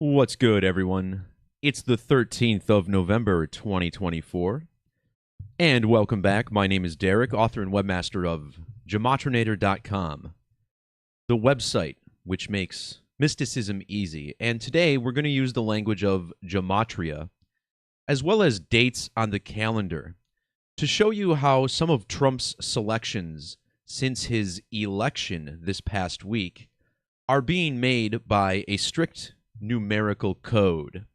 What's good, everyone? It's the 13th of November, 2024, and welcome back. My name is Derek, author and webmaster of Gematrinator.com, the website which makes mysticism easy. And today we're going to use the language of Gematria, as well as dates on the calendar, to show you how some of Trump's selections since his election this past week are being made by a strict numerical code.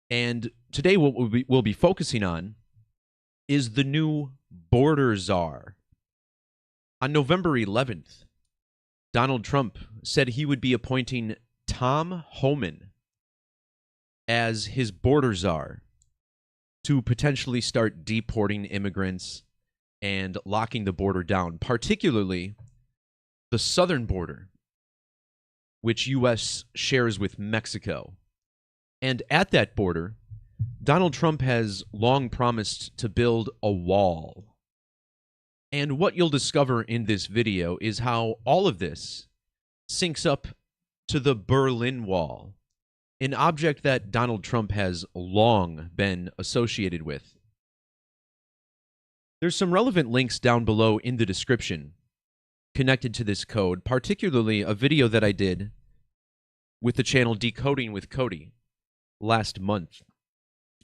And today what we'll be focusing on is the new border czar. On November 11th, Donald Trump said he would be appointing Tom Homan as his border czar to potentially start deporting immigrants and locking the border down, particularly the southern border, which U.S. shares with Mexico. And at that border, Donald Trump has long promised to build a wall. And what you'll discover in this video is how all of this syncs up to the Berlin Wall, an object that Donald Trump has long been associated with. There's some relevant links down below in the description connected to this code, particularly a video that I did with the channel Decoding with Cody last month,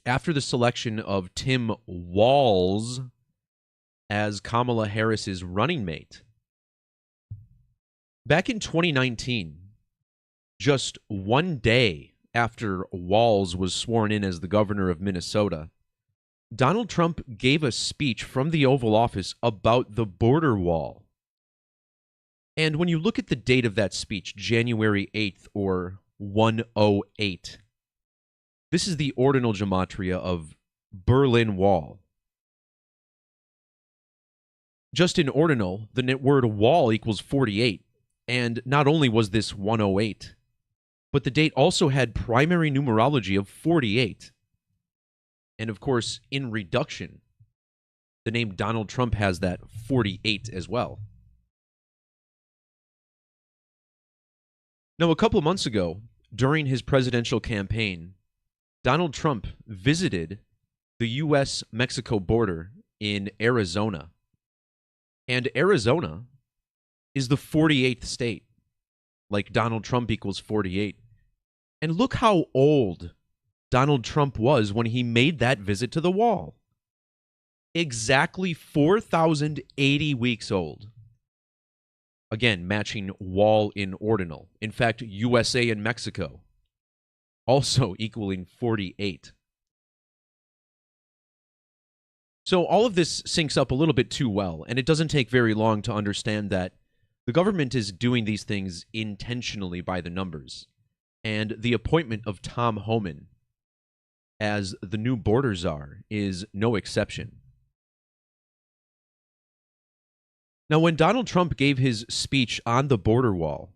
after the selection of Tim Walz as Kamala Harris's running mate. Back in 2019, just one day after Walz was sworn in as the governor of Minnesota, Donald Trump gave a speech from the Oval Office about the border wall. And when you look at the date of that speech, January 8th, or 108, this is the ordinal gematria of Berlin Wall. Just in ordinal, the word wall equals 48, and not only was this 108, but the date also had primary numerology of 48. And of course, in reduction, the name Donald Trump has that 48 as well. Now, a couple of months ago, during his presidential campaign, Donald Trump visited the U.S.-Mexico border in Arizona. And Arizona is the 48th state, like Donald Trump equals 48. And look how old Donald Trump was when he made that visit to the wall. Exactly 4,080 weeks old. Again, matching wall in ordinal. In fact, USA and Mexico also equaling 48. So all of this syncs up a little bit too well, and it doesn't take very long to understand that the government is doing these things intentionally by the numbers. And the appointment of Tom Homan as the new border czar is no exception. Now, when Donald Trump gave his speech on the border wall,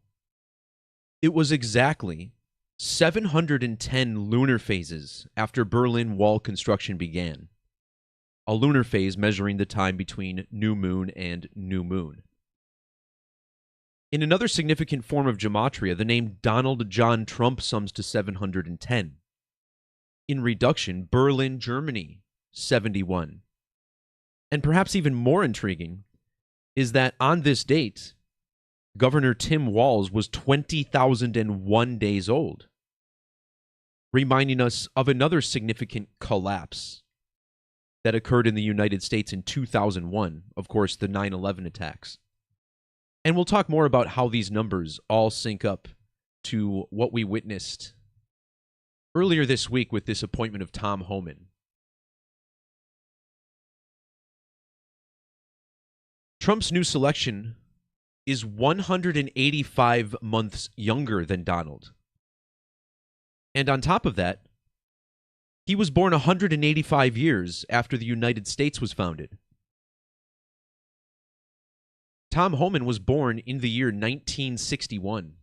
it was exactly 710 lunar phases after Berlin Wall construction began. A lunar phase measuring the time between new moon and new moon. In another significant form of gematria, the name Donald John Trump sums to 710. In reduction, Berlin, Germany, 71. And perhaps even more intriguing is that on this date, Governor Tim Walz was 20,001 days old, reminding us of another significant collapse that occurred in the United States in 2001, of course, the 9/11 attacks. And we'll talk more about how these numbers all sync up to what we witnessed earlier this week with this appointment of Tom Homan. Trump's new selection is 185 months younger than Donald. And on top of that, he was born 185 years after the United States was founded. Tom Homan was born in the year 1961.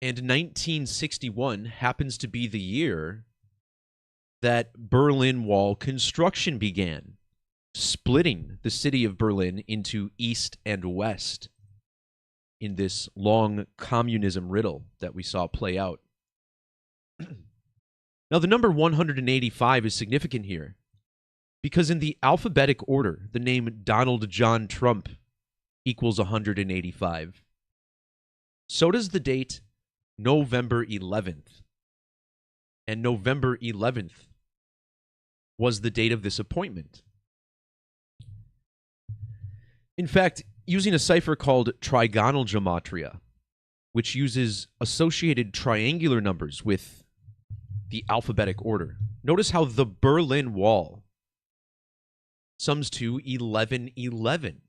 And 1961 happens to be the year that Berlin Wall construction began, splitting the city of Berlin into east and west. in this long communism riddle that we saw play out. Now, the number 185 is significant here because in the alphabetic order, the name Donald John Trump equals 185. So does the date November 11th. And November 11th was the date of this appointment. In fact, using a cipher called trigonal gematria, which uses associated triangular numbers with the alphabetic order, notice how the Berlin Wall sums to 1111.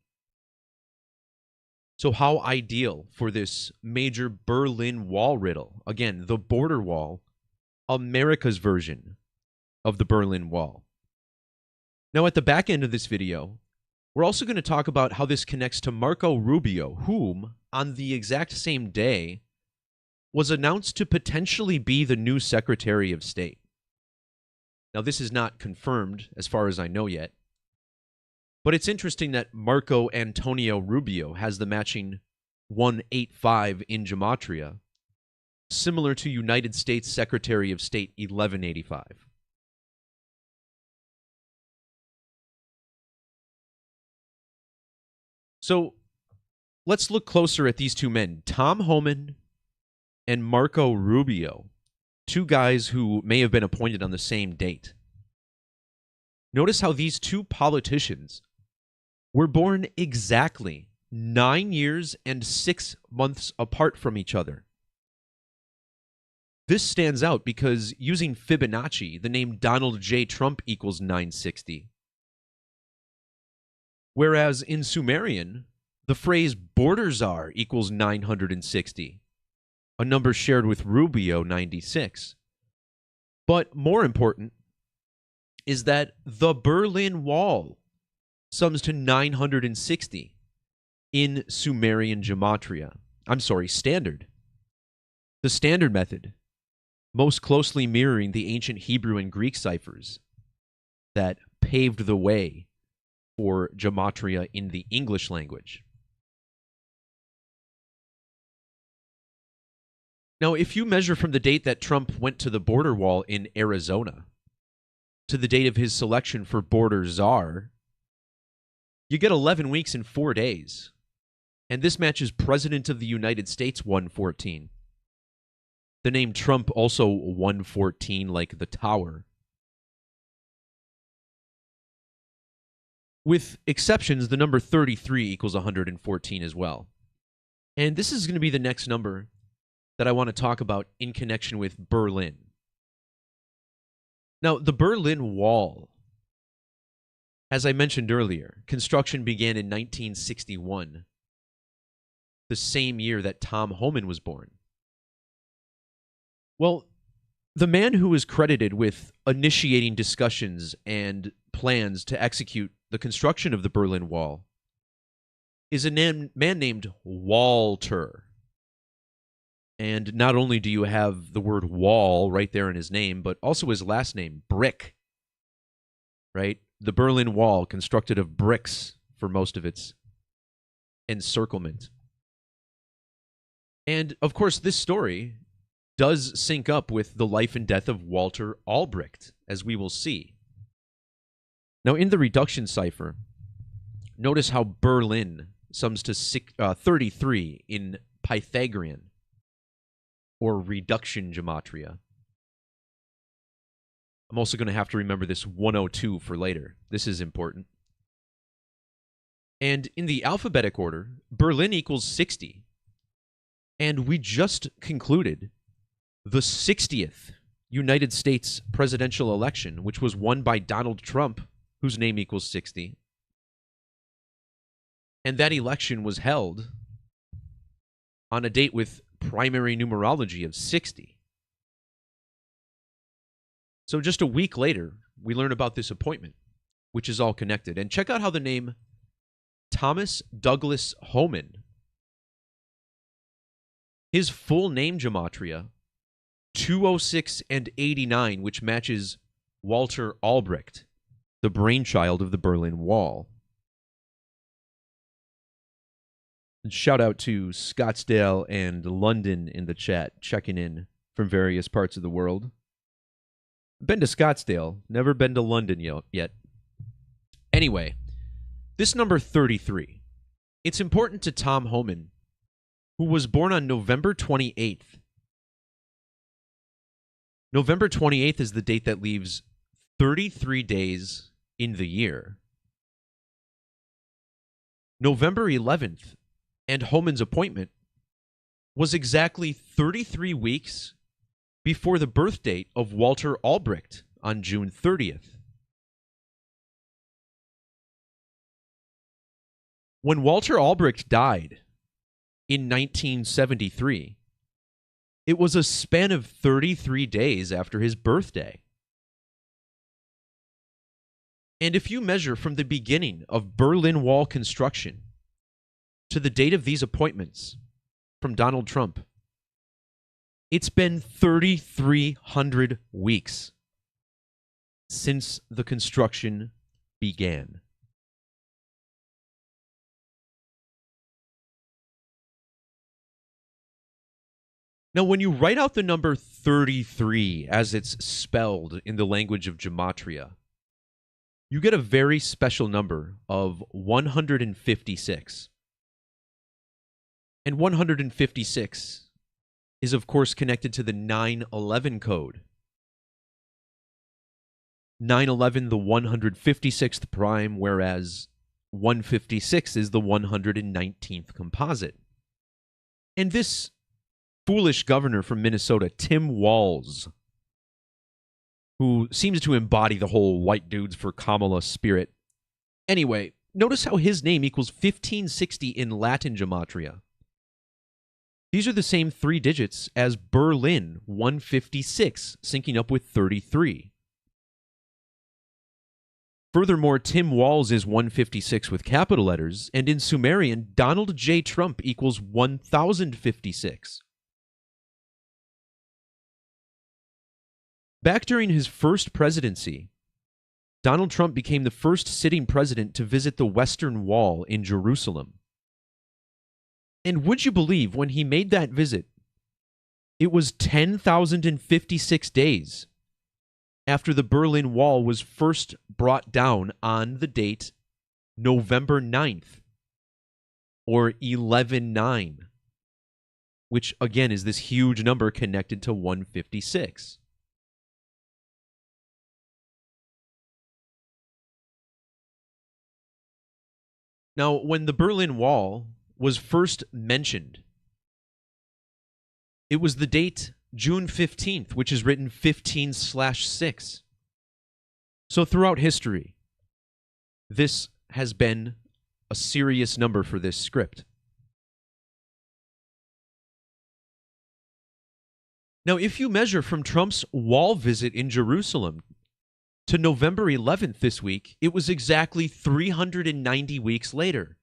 So how ideal for this major Berlin Wall riddle. Again, the border wall, America's version of the Berlin Wall. Now, at the back end of this video, we're also going to talk about how this connects to Marco Rubio, whom, on the exact same day, was announced to potentially be the new Secretary of State. Now, this is not confirmed as far as I know yet, but it's interesting that Marco Antonio Rubio has the matching 185 in Gematria, similar to United States Secretary of State 1185. So let's look closer at these two men, Tom Homan and Marco Rubio, two guys who may have been appointed on the same date. Notice how these two politicians were born exactly 9 years and 6 months apart from each other. This stands out because using Fibonacci, the name Donald J. Trump equals 960. Whereas in Sumerian, the phrase border czar equals 960, a number shared with Rubio, 96. But more important is that the Berlin Wall sums to 960 in Sumerian Gematria. Standard. The standard method, most closely mirroring the ancient Hebrew and Greek ciphers that paved the way for Gematria in the English language. Now, if you measure from the date that Trump went to the border wall in Arizona to the date of his selection for border czar, you get 11 weeks and 4 days. And this matches President of the United States 114. The name Trump also 114, like the tower. With exceptions, the number 33 equals 114 as well. And this is going to be the next number that I want to talk about in connection with Berlin. Now, the Berlin Wall, as I mentioned earlier, construction began in 1961, the same year that Tom Homan was born. Well, the man who is credited with initiating discussions and plans to execute the construction of the Berlin Wall is a man named Walter. And not only do you have the word wall right there in his name, but also his last name, Brick. Right? The Berlin Wall, constructed of bricks for most of its encirclement. And, of course, this story does sync up with the life and death of Walter Albrecht, as we will see. Now, in the reduction cipher, notice how Berlin sums to 33 in Pythagorean, or reduction gematria. I'm also going to have to remember this 102 for later. This is important. And in the alphabetic order, Berlin equals 60. And we just concluded the 60th United States presidential election, which was won by Donald Trump, whose name equals 60. And that election was held on a date with primary numerology of 60. So just a week later, we learn about this appointment, which is all connected. And check out how the name Thomas Douglas Homan, his full name gematria, 206 and 89, which matches Walter Albrecht, the brainchild of the Berlin Wall. Shout out to Scottsdale and London in the chat, checking in from various parts of the world. Been to Scottsdale, never been to London yet. Anyway, this number 33, it's important to Tom Homan, who was born on November 28th. November 28th is the date that leaves 33 days in the year. November 11th and Homan's appointment was exactly 33 weeks before the birth date of Walter Albrecht on June 30th. When Walter Albrecht died in 1973, it was a span of 33 days after his birthday. And if you measure from the beginning of Berlin Wall construction to the date of these appointments from Donald Trump, it's been 3,300 weeks since the construction began. Now, when you write out the number 33 as it's spelled in the language of Gematria, you get a very special number of 156. And 156 is, of course, connected to the 9/11 code. 9/11, the 156th prime, whereas 156 is the 119th composite. And this foolish governor from Minnesota, Tim Walz, who seems to embody the whole white dudes for Kamala spirit. Anyway, notice how his name equals 1560 in Latin Gematria. These are the same three digits as Berlin 156, syncing up with 33. Furthermore, Tim Walz is 156 with capital letters, and in Sumerian, Donald J. Trump equals 1056. Back during his first presidency, Donald Trump became the first sitting president to visit the Western Wall in Jerusalem. And would you believe, when he made that visit, it was 10,056 days after the Berlin Wall was first brought down on the date November 9th, or 11/9, which again is this huge number connected to 156. Now, when the Berlin Wall was first mentioned, it was the date June 15th, which is written 15/6. So throughout history, this has been a serious number for this script. Now, if you measure from Trump's wall visit in Jerusalem to November 11th this week, it was exactly 390 weeks later.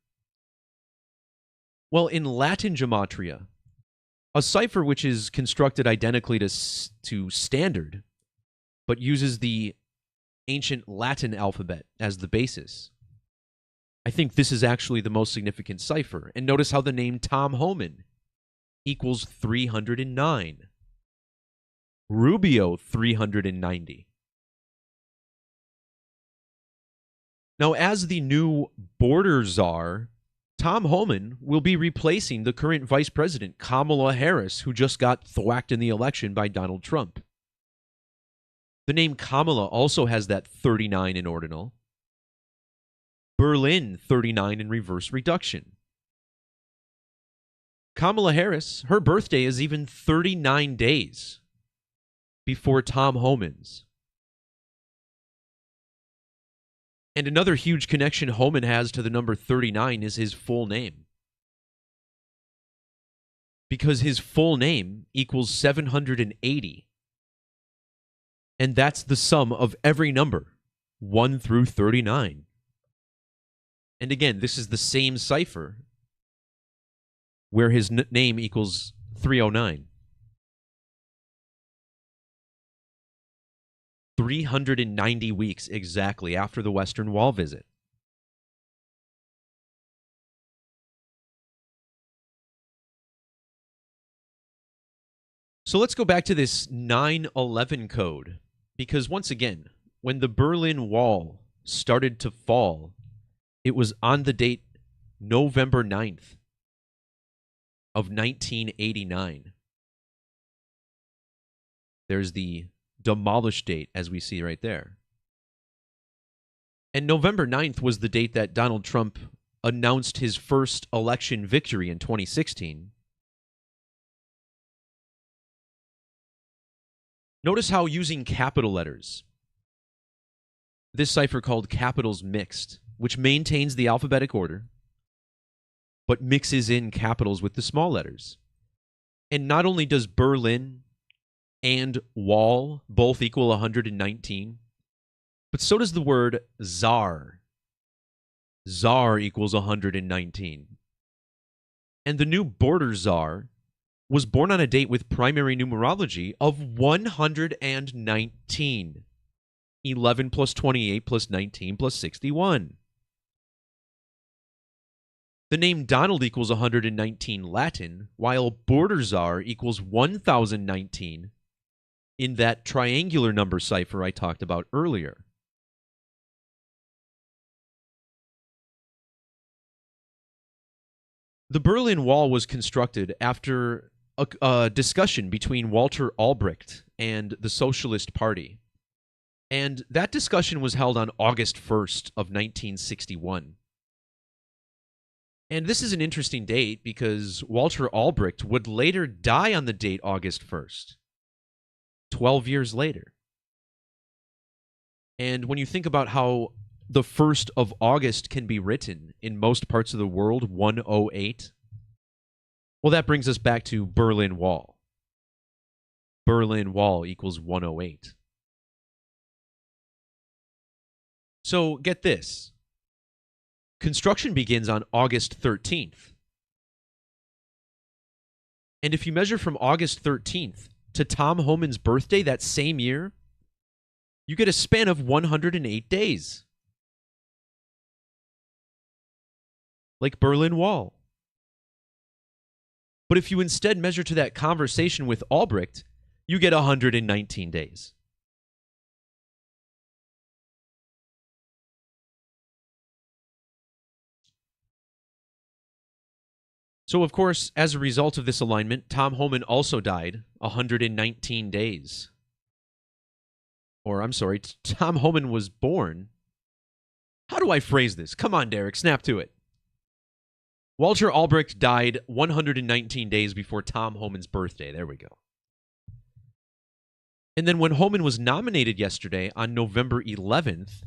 Well, in Latin Gematria, a cipher which is constructed identically to standard, but uses the ancient Latin alphabet as the basis, I think this is actually the most significant cipher. And notice how the name Tom Homan equals 309. Rubio, 390. Now, as the new border czar, Tom Homan will be replacing the current vice president, Kamala Harris, who just got thwacked in the election by Donald Trump. The name Kamala also has that 39 in ordinal. Berlin, 39 in reverse reduction. Kamala Harris, her birthday is even 39 days before Tom Homan's. And another huge connection Homan has to the number 39 is his full name. Because his full name equals 780. And that's the sum of every number, 1 through 39. And again, this is the same cipher where his name equals 309. 390 weeks exactly after the Western Wall visit. So let's go back to this 9/11 code, because once again, when the Berlin Wall started to fall, it was on the date November 9th of 1989. There's the demolished date, as we see right there. And November 9th was the date that Donald Trump announced his first election victory in 2016. Notice how using capital letters, this cipher called capitals mixed, which maintains the alphabetic order, but mixes in capitals with the small letters. And not only does Berlin and wall both equal 119, but so does the word czar. Czar equals 119. And the new border czar was born on a date with primary numerology of 119. 11 plus 28 plus 19 plus 61. The name Donald equals 119 Latin, while border czar equals 1019 in that triangular number cipher I talked about earlier. The Berlin Wall was constructed after a discussion between Walter Albrecht and the Socialist Party. And that discussion was held on August 1st of 1961. And this is an interesting date because Walter Albrecht would later die on the date August 1st, 12 years later. And when you think about how the 1st of August can be written in most parts of the world, 108, well, that brings us back to Berlin Wall. Berlin Wall equals 108. So get this. Construction begins on August 13th. And if you measure from August 13th to Tom Homan's birthday that same year, you get a span of 108 days. Like Berlin Wall. But if you instead measure to that conversation with Albrecht, you get 119 days. So, of course, as a result of this alignment, Tom Homan also died 119 days. Or, I'm sorry, Tom Homan was born. How do I phrase this? Come on, Derek, snap to it. Walter Albrecht died 119 days before Tom Homan's birthday. There we go. And then when Homan was nominated yesterday on November 11th,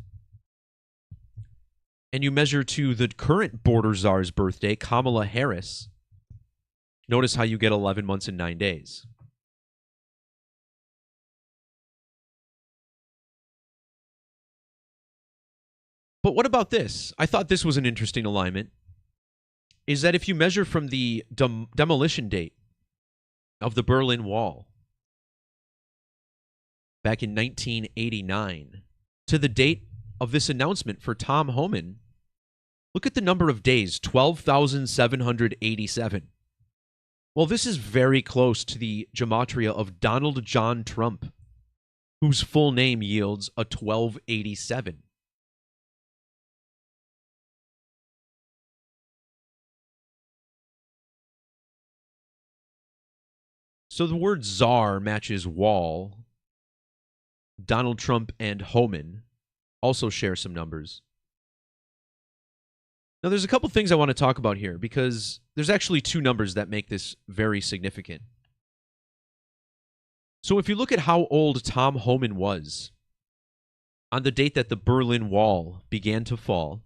and you measure to the current border czar's birthday, Kamala Harris, notice how you get 11 months and 9 days. But what about this? I thought this was an interesting alignment. Is that if you measure from the demolition date of the Berlin Wall back in 1989 to the date of this announcement for Tom Homan, look at the number of days, 12,787. Well, this is very close to the gematria of Donald John Trump, whose full name yields a 1287. So the word czar matches wall. Donald Trump and Homan also share some numbers. Now, there's a couple things I want to talk about here because there's actually two numbers that make this very significant. So if you look at how old Tom Homan was on the date that the Berlin Wall began to fall,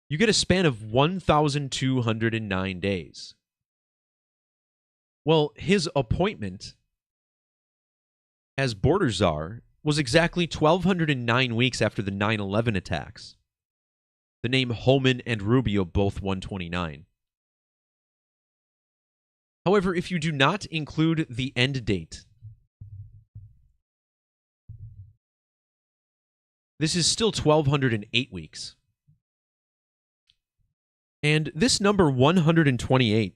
you get a span of 1,209 days. Well, his appointment as border czar was exactly 1,209 weeks after the 9/11 attacks. The name Homan and Rubio both 129. However, if you do not include the end date, this is still 1,208 weeks. And this number 128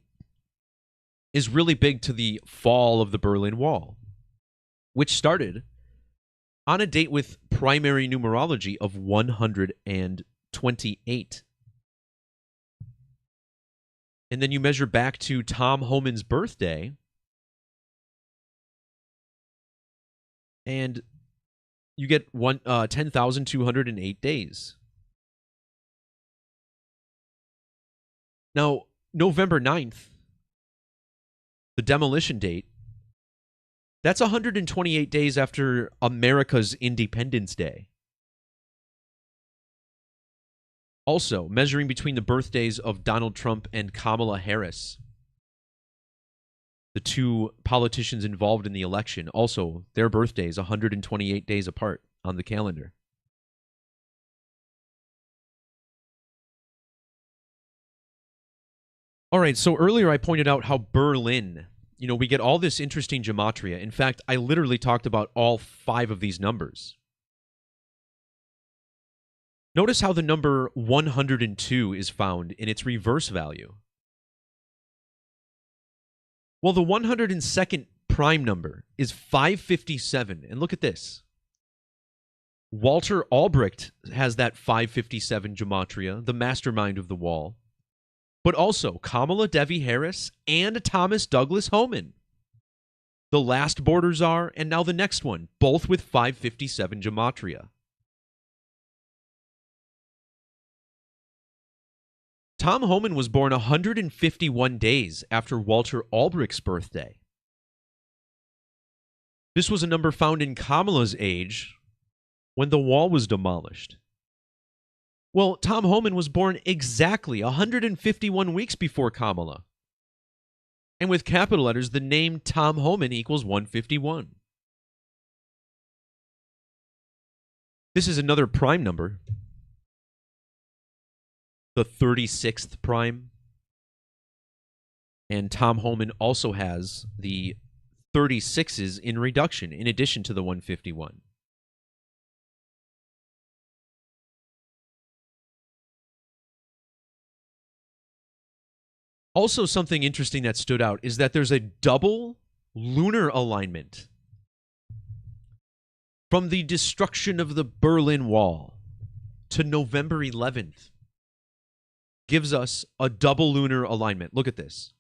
is really big to the fall of the Berlin Wall, which started on a date with primary numerology of 128. And then you measure back to Tom Homan's birthday, and you get 10,208 days. Now, November 9th, the demolition date, that's 128 days after America's Independence Day. Also, measuring between the birthdays of Donald Trump and Kamala Harris, the two politicians involved in the election, also their birthdays 128 days apart on the calendar. All right, so earlier I pointed out how Berlin, we get all this interesting gematria. In fact, I literally talked about all 5 of these numbers. Notice how the number 102 is found in its reverse value. Well, the 102nd prime number is 557. And look at this. Walter Albrecht has that 557 gematria, the mastermind of the wall. But also Kamala Devi Harris and Thomas Douglas Homan. The last border czar and now the next one, both with 557 gematria. Tom Homan was born 151 days after Walter Albrecht's birthday. This was a number found in Kamala's age when the wall was demolished. Well, Tom Homan was born exactly 151 weeks before Kamala. And with capital letters, the name Tom Homan equals 151. This is another prime number. The 36th prime. And Tom Homan also has the 36s in reduction in addition to the 151. Also, something interesting that stood out is that there's a double lunar alignment. From the destruction of the Berlin Wall to November 11th gives us a double lunar alignment. Look at this.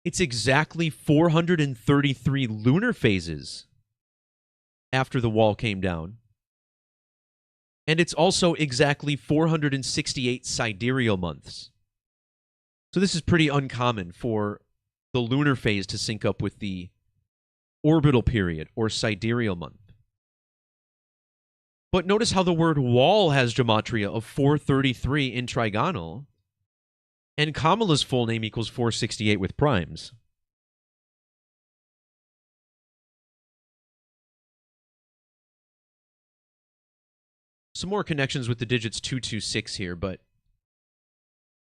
It's exactly 433 lunar phases after the wall came down. And it's also exactly 468 sidereal months. So this is pretty uncommon for the lunar phase to sync up with the orbital period or sidereal month. But notice how the word wall has gematria of 433 in trigonal, and Kamala's full name equals 468 with primes. Some more connections with the digits 226 here, but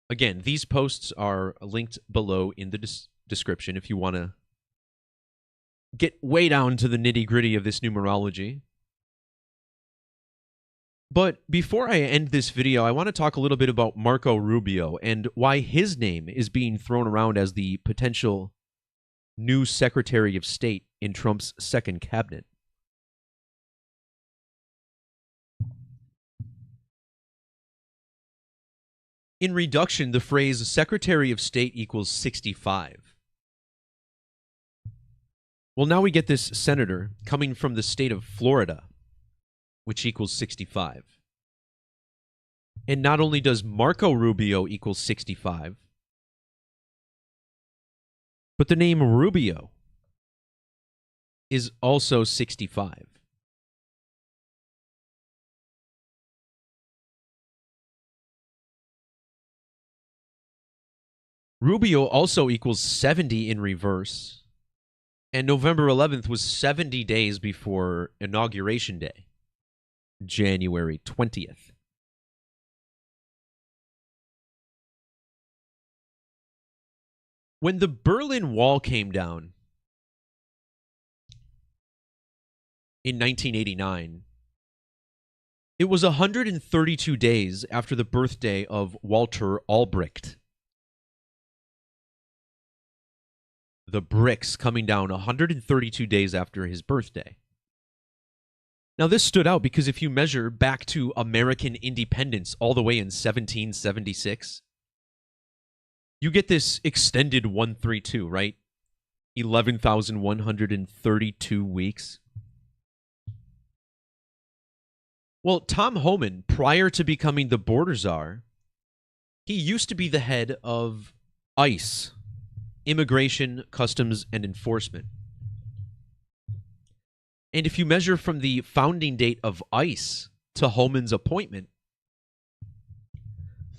again, these posts are linked below in the description if you want to get way down to the nitty-gritty of this numerology. But before I end this video, I want to talk a little bit about Marco Rubio and why his name is being thrown around as the potential new Secretary of State in Trump's second cabinet. In reduction, the phrase Secretary of State equals 65. Well, now we get this senator coming from the state of Florida, which equals 65. And not only does Marco Rubio equal 65, but the name Rubio is also 65. Rubio also equals 70 in reverse, and November 11th was 70 days before Inauguration Day, January 20th. When the Berlin Wall came down in 1989, it was 132 days after the birthday of Walter Albrecht. the bricks coming down 132 days after his birthday. Now, this stood out because if you measure back to American independence all the way in 1776, you get this extended 132, right? 11,132 weeks. Well, Tom Homan, prior to becoming the border czar, he used to be the head of ICE, Immigration, Customs, and Enforcement. And if you measure from the founding date of ICE to Homan's appointment,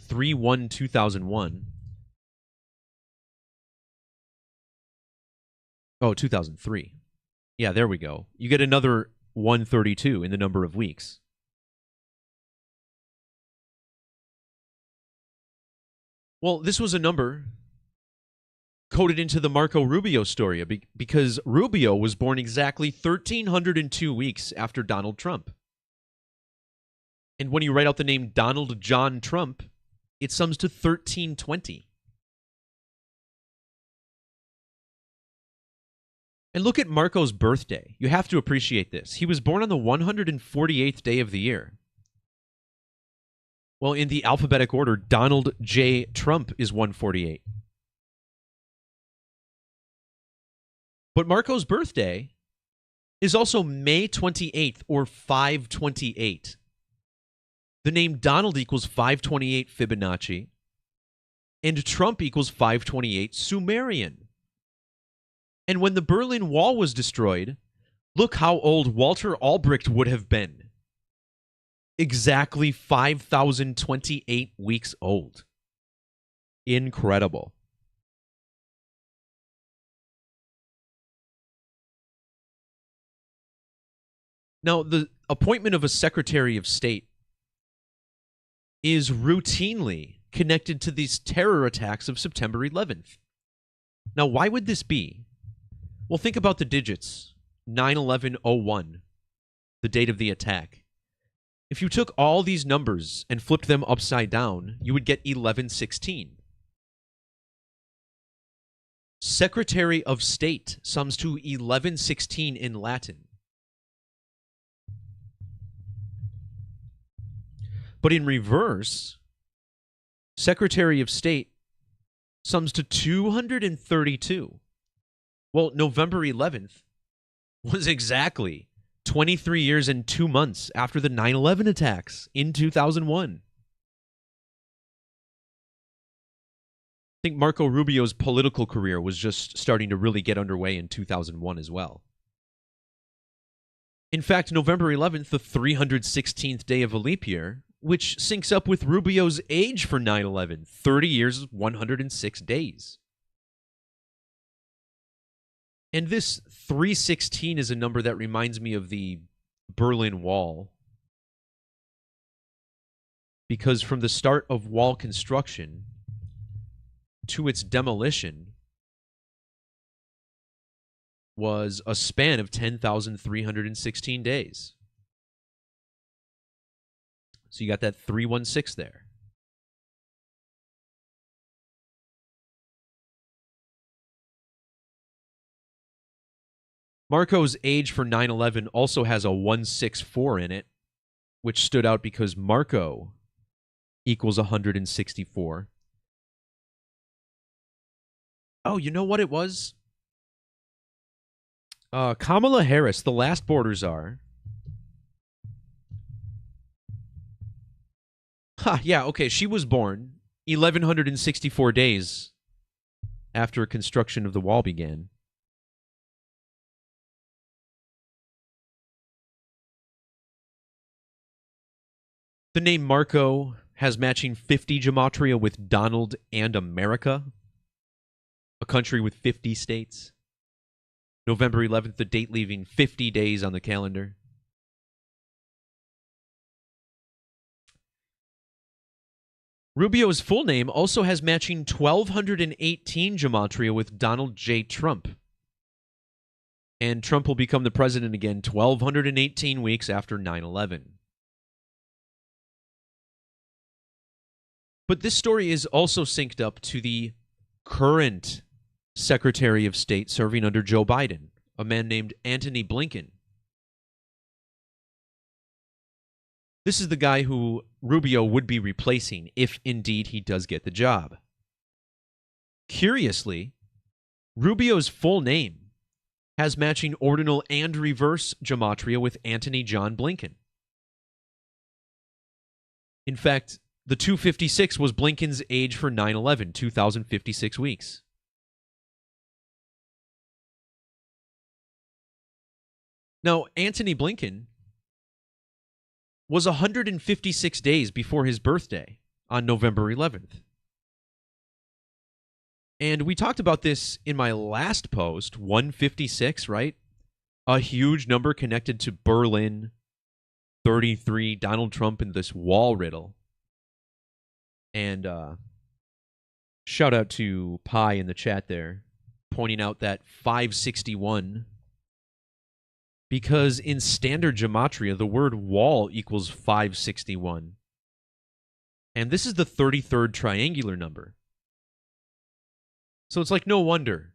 3/1/2001. Oh, 2003. Yeah, there we go. You get another 132 in the number of weeks. Well, this was a number coded into the Marco Rubio story because Rubio was born exactly 1,302 weeks after Donald Trump. And when you write out the name Donald John Trump, it sums to 1,320. And look at Marco's birthday. You have to appreciate this. He was born on the 148th day of the year. Well, in the alphabetic order, Donald J. Trump is 148. But Marco's birthday is also May 28th, or 528. The name Donald equals 528 Fibonacci, and Trump equals 528 Sumerian. And when the Berlin Wall was destroyed, look how old Walter Albrecht would have been. Exactly 5,028 weeks old. Incredible. Now, the appointment of a Secretary of State is routinely connected to these terror attacks of September 11th. Now, why would this be? Well, think about the digits. 9/11/01, the date of the attack. If you took all these numbers and flipped them upside down, you would get 1116. Secretary of State sums to 1116 in Latin. But in reverse, Secretary of State sums to 232. Well, November 11th was exactly 23 years and 2 months after the 9/11 attacks in 2001. I think Marco Rubio's political career was just starting to really get underway in 2001 as well. In fact, November 11th, the 316th day of a leap year, which syncs up with Rubio's age for 9/11, 30 years, 106 days. And this 316 is a number that reminds me of the Berlin Wall. Because from the start of wall construction to its demolition was a span of 10,316 days. So you got that 316 there. Marco's age for 9/11 also has a 164 in it, which stood out because Marco equals 164. Oh, you know what it was? Kamala Harris, the last border czar. Yeah, okay, she was born 1,164 days after construction of the wall began. The name Marco has matching 50 gematria with Donald and America, a country with 50 states. November 11th, the date leaving 50 days on the calendar. Rubio's full name also has matching 1,218 gematria with Donald J. Trump. And Trump will become the president again 1,218 weeks after 9/11. But this story is also synced up to the current Secretary of State serving under Joe Biden, a man named Antony Blinken. This is the guy who Rubio would be replacing if indeed he does get the job. Curiously, Rubio's full name has matching ordinal and reverse gematria with Antony John Blinken. In fact, the 256 was Blinken's age for 9/11, 2,056 weeks. Now, Antony Blinken was 156 days before his birthday on November 11th. And we talked about this in my last post, 156, right? A huge number connected to Berlin, 33, Donald Trump, and this wall riddle. And shout out to Pi in the chat there, pointing out that 561, because in standard gematria, the word wall equals 561. And this is the 33rd triangular number. So it's like no wonder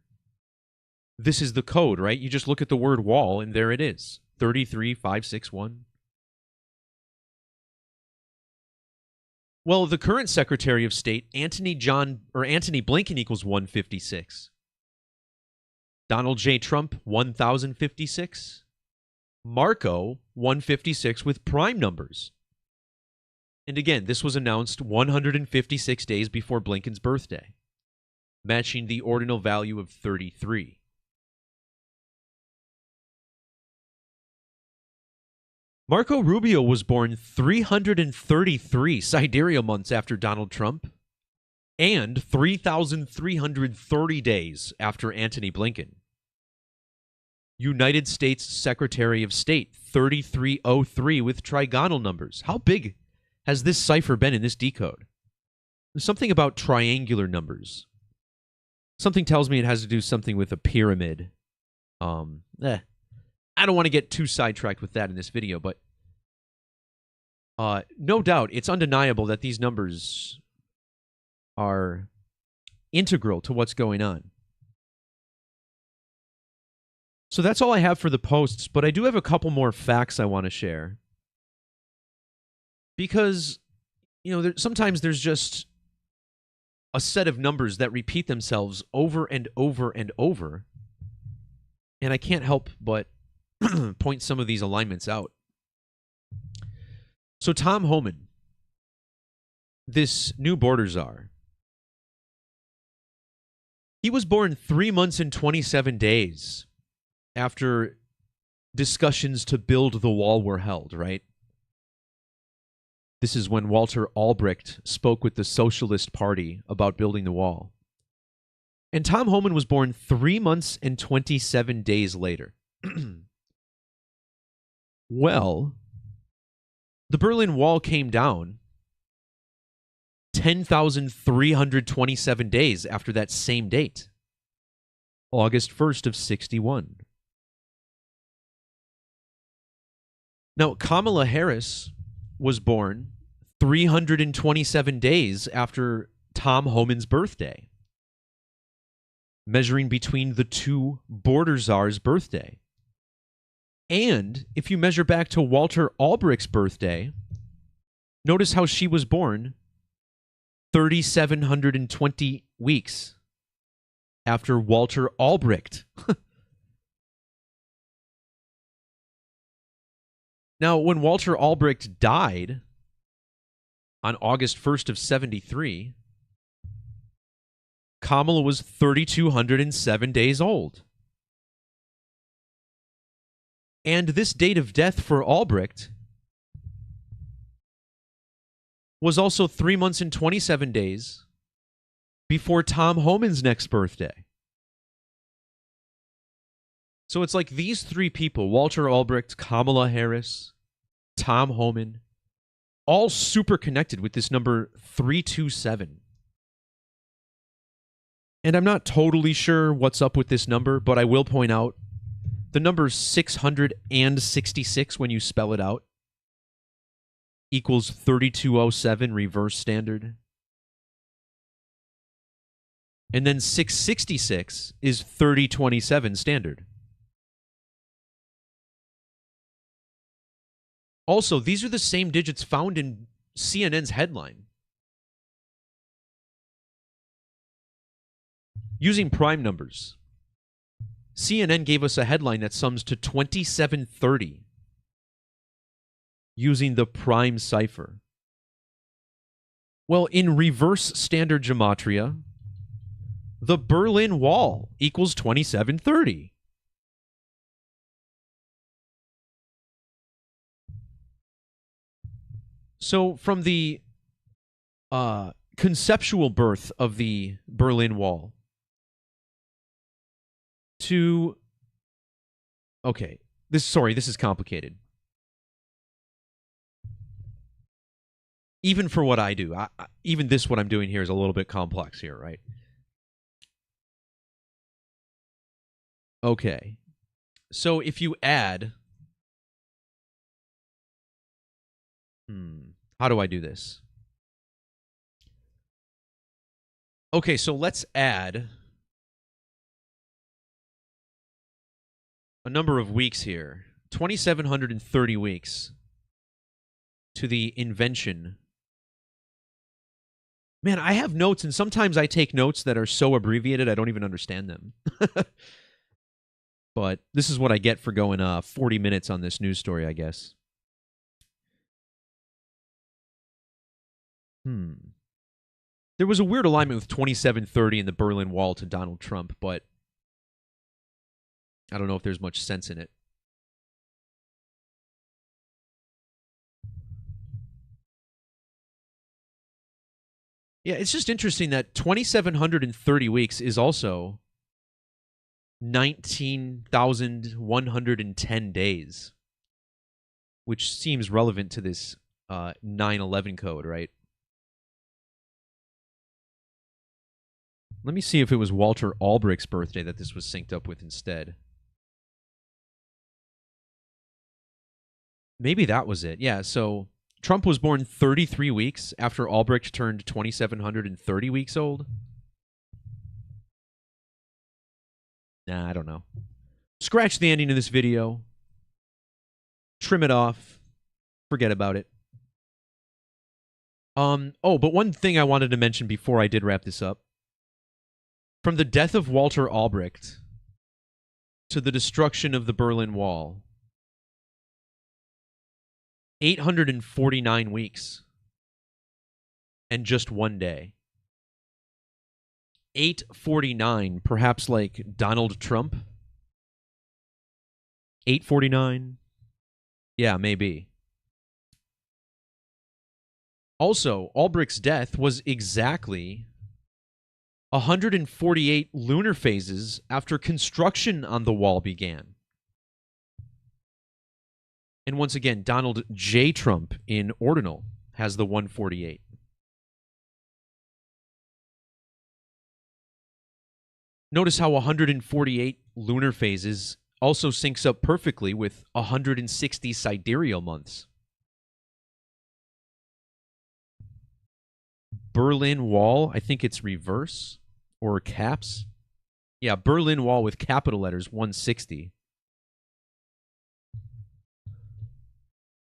this is the code, right? You just look at the word wall, and there it is, 33561. Well, the current Secretary of State, Antony Blinken, equals 156. Donald J. Trump, 1,056. Marco, 156 with prime numbers. And again, this was announced 156 days before Blinken's birthday, matching the ordinal value of 33. Marco Rubio was born 333 sidereal months after Donald Trump and 3,330 days after Antony Blinken. United States Secretary of State, 3303 with trigonal numbers. How big has this cipher been in this decode? There's something about triangular numbers. Something tells me it has to do something with a pyramid. I don't want to get too sidetracked with that in this video, but no doubt it's undeniable that these numbers are integral to what's going on. So that's all I have for the posts, but I do have a couple more facts I want to share. Because, sometimes there's just a set of numbers that repeat themselves over and over and over. And I can't help but point some of these alignments out. So Tom Homan, this new border czar, he was born 3 months and 27 days after discussions to build the wall were held, right? This is when Walter Albrecht spoke with the Socialist Party about building the wall. And Tom Homan was born 3 months and 27 days later. Well, the Berlin Wall came down 10,327 days after that same date, August 1st of 61. Now, Kamala Harris was born 327 days after Tom Homan's birthday, measuring between the two border czars' birthday. And if you measure back to Walter Albrecht's birthday, notice how she was born 3,720 weeks after Walter Albrecht. Now, when Walter Albrecht died on August 1st of 73, Kamala was 3,207 days old. And this date of death for Albrecht was also 3 months and 27 days before Tom Homan's next birthday. So it's like these three people, Walter Albrecht, Kamala Harris, Tom Homan, all super connected with this number 327. And I'm not totally sure what's up with this number, but I will point out the number 666 when you spell it out equals 3207 reverse standard. And then 666 is 3027 standard. Also, these are the same digits found in CNN's headline. Using prime numbers, CNN gave us a headline that sums to 2730 using the prime cipher. Well, in reverse standard gematria, the Berlin Wall equals 2730. So from the conceptual birth of the Berlin Wall to... Okay, this is complicated. Even for what I do, even this, what I'm doing here is a little bit complex here, right? Okay. So if you add... How do I do this? Okay, so let's add a number of weeks here. 2,730 weeks to the invention. Man, I have notes, and sometimes I take notes that are so abbreviated I don't even understand them. But this is what I get for going 40 minutes on this news story, I guess. There was a weird alignment with 2730 in the Berlin Wall to Donald Trump, but I don't know if there's much sense in it. Yeah, it's just interesting that 2,730 weeks is also 19,110 days, which seems relevant to this 9/11 code, right? Let me see if it was Walter Albrecht's birthday that this was synced up with instead. Maybe that was it. Yeah, so Trump was born 33 weeks after Albrecht turned 2,730 weeks old. Nah, I don't know. Scratch the ending of this video. Trim it off. Forget about it. Oh, but one thing I wanted to mention before I did wrap this up. From the death of Walter Albrecht to the destruction of the Berlin Wall, 849 weeks and just one day. 849, perhaps like Donald Trump? 849? Yeah, maybe. Also, Albrecht's death was exactly 148 lunar phases after construction on the wall began. And once again, Donald J. Trump in Ordinal has the 148. Notice how 148 lunar phases also syncs up perfectly with 160 sidereal months. Berlin Wall, I think it's reverse or caps. Yeah, Berlin Wall with capital letters, 160.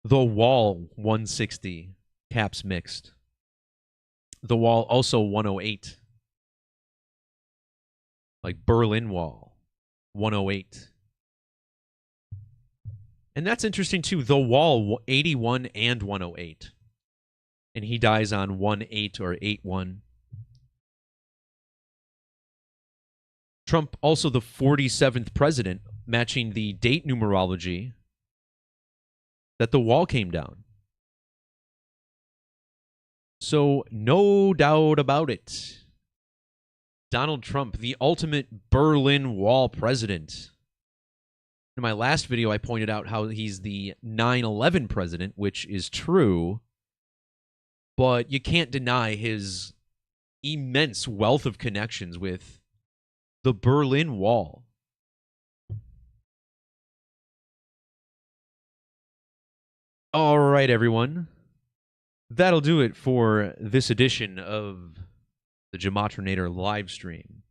The Wall, 160, caps mixed. The Wall, also 108. Like Berlin Wall, 108. And that's interesting too. The Wall, 81 and 108. And he dies on 1-8 or 8-1. Trump, also the 47th president, matching the date numerology that the wall came down. So, no doubt about it. Donald Trump, the ultimate Berlin Wall president. In my last video, I pointed out how he's the 9/11 president, which is true. But you can't deny his immense wealth of connections with the Berlin Wall. All right, everyone. That'll do it for this edition of the Gematrinator live stream.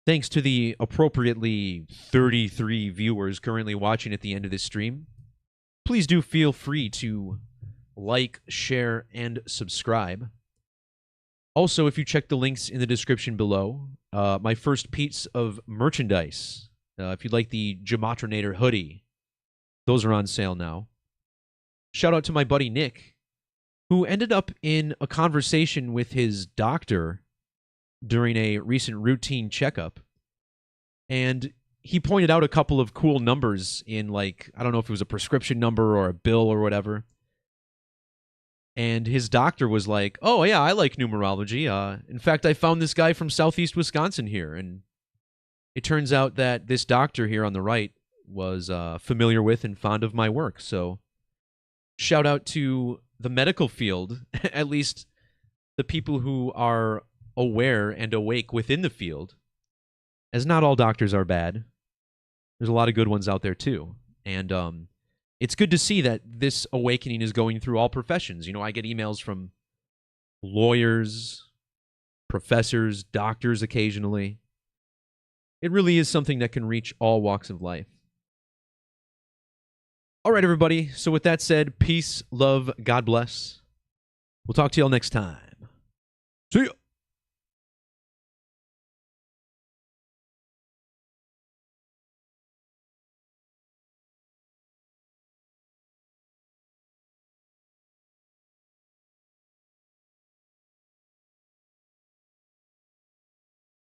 Thanks to the appropriately 33 viewers currently watching at the end of this stream. Please do feel free to like, share, and subscribe. Also, if you check the links in the description below, my first piece of merchandise, if you'd like the Gematrinator hoodie, those are on sale now. Shout out to my buddy Nick, who ended up in a conversation with his doctor during a recent routine checkup. And he pointed out a couple of cool numbers in, like, I don't know if it was a prescription number or a bill or whatever. And his doctor was like, oh, yeah, I like numerology. In fact, I found this guy from southeast Wisconsin here. And it turns out that this doctor here on the right was familiar with and fond of my work. So shout out to the medical field, at least the people who are aware and awake within the field, as not all doctors are bad. There's a lot of good ones out there too. And it's good to see that this awakening is going through all professions. You know, I get emails from lawyers, professors, doctors occasionally. It really is something that can reach all walks of life. All right, everybody. So with that said, peace, love, God bless. We'll talk to y'all next time. See ya.